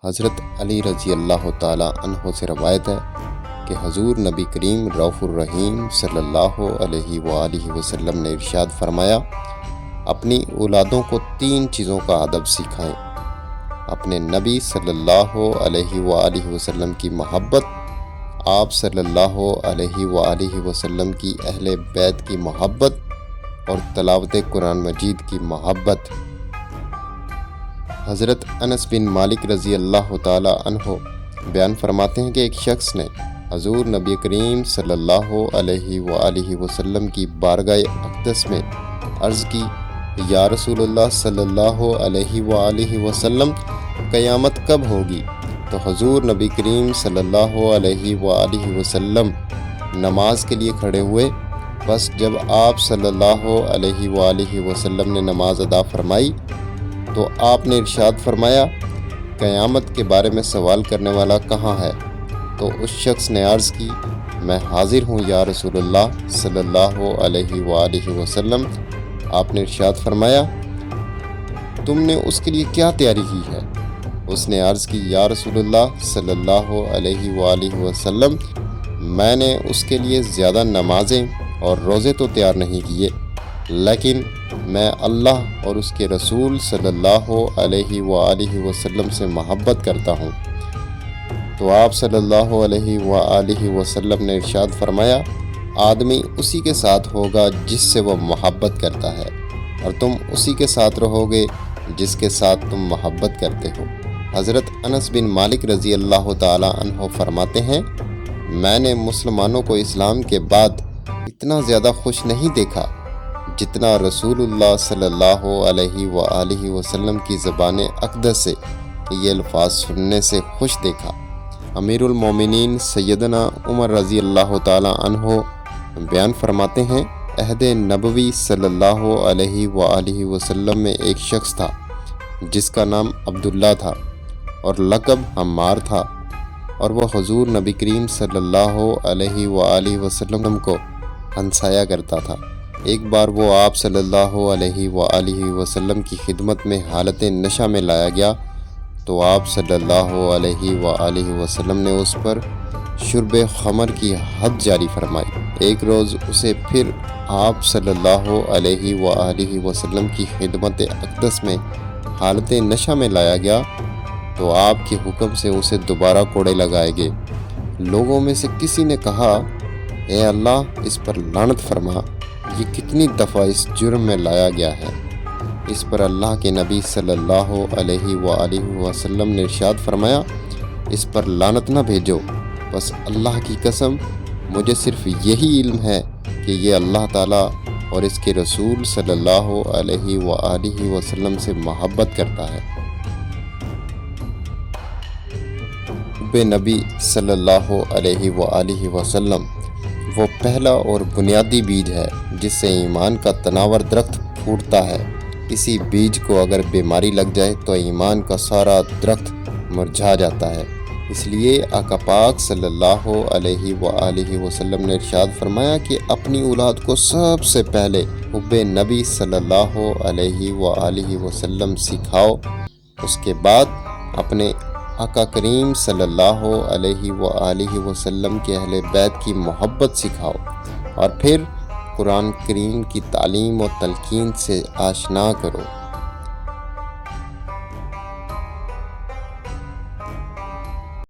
حضرت علی رضی اللہ تعالیٰ عنہ سے روایت ہے کہ حضور نبی کریم رؤوف الرحیم صلی اللہ علیہ وآلہ وسلم نے ارشاد فرمایا، اپنی اولادوں کو 3 چیزوں کا ادب سکھائیں: اپنے نبی صلی اللہ علیہ وآلہ وسلم کی محبت، آپ صلی اللہ علیہ وآلہ وسلم کی اہل بیت کی محبت اور تلاوت قرآن مجید کی محبت۔ حضرت انس بن مالک رضی اللہ تعالیٰ عنہ بیان فرماتے ہیں کہ ایک شخص نے حضور نبی کریم صلی اللہ علیہ وآلہ وسلم کی بارگاہ اقدس میں عرض کی، یا رسول اللہ صلی اللہ علیہ وآلہ وسلم، قیامت کب ہوگی؟ تو حضور نبی کریم صلی اللہ علیہ وآلہ وسلم نماز کے لیے کھڑے ہوئے۔ بس جب آپ صلی اللہ علیہ وآلہ وسلم نے نماز ادا فرمائی تو آپ نے ارشاد فرمایا، قیامت کے بارے میں سوال کرنے والا کہاں ہے؟ تو اس شخص نے عرض کی، میں حاضر ہوں یا رسول اللہ صلی اللہ علیہ وآلہ وسلم۔ آپ نے ارشاد فرمایا، تم نے اس کے لیے کیا تیاری کی ہے؟ اس نے عرض کی، یا رسول اللہ صلی اللہ علیہ وآلہ وسلم، میں نے اس کے لیے زیادہ نمازیں اور روزے تو تیار نہیں کیے، لیکن میں اللہ اور اس کے رسول صلی اللہ علیہ وآلہ وسلم سے محبت کرتا ہوں۔ تو آپ صلی اللہ علیہ وآلہ وسلم نے ارشاد فرمایا، آدمی اسی کے ساتھ ہوگا جس سے وہ محبت کرتا ہے، اور تم اسی کے ساتھ رہو گے جس کے ساتھ تم محبت کرتے ہو۔ حضرت انس بن مالک رضی اللہ تعالیٰ عنہ فرماتے ہیں، میں نے مسلمانوں کو اسلام کے بعد اتنا زیادہ خوش نہیں دیکھا جتنا رسول اللہ صلی اللہ علیہ وآلہ وسلم کی زبان اقدس سے یہ الفاظ سننے سے خوش دیکھا۔ امیر المومنین سیدنا عمر رضی اللہ تعالیٰ عنہ بیان فرماتے ہیں، عہد نبوی صلی اللہ علیہ وآلہ وسلم میں ایک شخص تھا جس کا نام عبداللہ تھا اور لقب عمار تھا، اور وہ حضور نبی کریم صلی اللہ علیہ وآلہ وسلم کو ہنسایا کرتا تھا۔ ایک بار وہ آپ صلی اللہ علیہ وآلہ وسلم کی خدمت میں حالت نشہ میں لایا گیا تو آپ صلی اللہ علیہ وآلہ وسلم نے اس پر شرب خمر کی حد جاری فرمائی۔ ایک روز اسے پھر آپ صلی اللہ علیہ وآلہ وسلم کی خدمت اقدس میں حالت نشہ میں لایا گیا تو آپ کے حکم سے اسے دوبارہ کوڑے لگائے گئے۔ لوگوں میں سے کسی نے کہا، اے اللہ، اس پر لعنت فرما، یہ کتنی دفعہ اس جرم میں لایا گیا ہے؟ اس پر اللہ کے نبی صلی اللہ علیہ وآلہ وسلم نے ارشاد فرمایا، اس پر لعنت نہ بھیجو، بس اللہ کی قسم مجھے صرف یہی علم ہے کہ یہ اللہ تعالیٰ اور اس کے رسول صلی اللہ علیہ وآلہ وسلم سے محبت کرتا ہے۔ حب نبی صلی اللہ علیہ وآلہ وسلم وہ پہلا اور بنیادی بیج ہے جس سے ایمان کا تناور درخت پھوٹتا ہے۔ کسی بیج کو اگر بیماری لگ جائے تو ایمان کا سارا درخت مرجھا جاتا ہے۔ اس لیے آقا پاک صلی اللہ علیہ وآلہ وسلم نے ارشاد فرمایا کہ اپنی اولاد کو سب سے پہلے حب نبی صلی اللہ علیہ وآلہ وسلم سکھاؤ، اس کے بعد اپنے آقا کریم صلی اللہ علیہ وآلہ وسلم کے اہل بیت کی محبت سکھاؤ، اور پھر قرآن کریم کی تعلیم و تلقین سے آشنا کرو۔